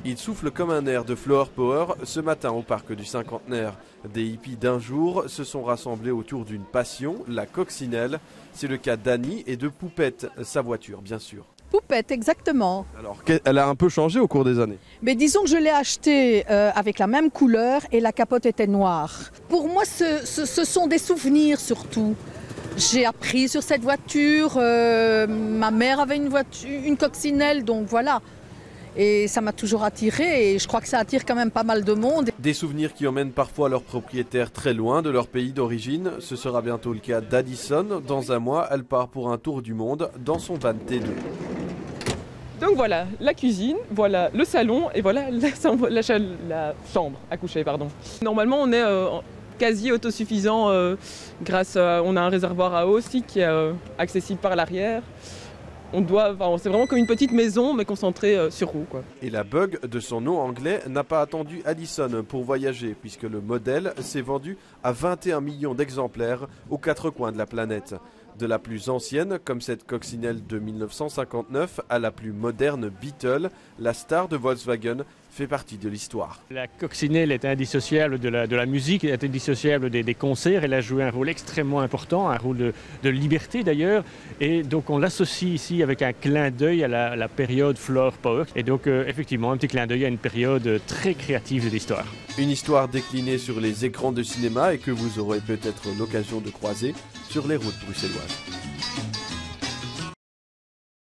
Il souffle comme un air de Flower Power ce matin au parc du Cinquantenaire. Des hippies d'un jour se sont rassemblés autour d'une passion, la coccinelle. C'est le cas d'Annie et de Poupette, sa voiture bien sûr. Poupette, exactement. Alors, elle a un peu changé au cours des années. Mais disons que je l'ai achetée avec la même couleur et la capote était noire. Pour moi, ce sont des souvenirs surtout. J'ai appris sur cette voiture, ma mère avait une coccinelle, donc voilà. Et ça m'a toujours attiré et je crois que ça attire quand même pas mal de monde. Des souvenirs qui emmènent parfois leurs propriétaires très loin de leur pays d'origine. Ce sera bientôt le cas d'Addison. Dans un mois, elle part pour un tour du monde dans son van T2. Donc voilà la cuisine, voilà le salon et voilà la chambre à coucher. Normalement on est quasi autosuffisant grâce à on a un réservoir à eau aussi qui est accessible par l'arrière. C'est vraiment comme une petite maison mais concentrée sur roues, quoi. Et la bug de son nom anglais n'a pas attendu Addison pour voyager puisque le modèle s'est vendu à 21 millions d'exemplaires aux quatre coins de la planète. De la plus ancienne, comme cette coccinelle de 1959, à la plus moderne Beetle, la star de Volkswagen fait partie de l'histoire. La coccinelle est indissociable de la musique, est indissociable des concerts. Elle a joué un rôle extrêmement important, un rôle de liberté d'ailleurs. Et donc on l'associe ici avec un clin d'œil à la période Flower Power. Et donc effectivement un petit clin d'œil à une période très créative de l'histoire. Une histoire déclinée sur les écrans de cinéma et que vous aurez peut-être l'occasion de croiser sur les routes bruxelloises.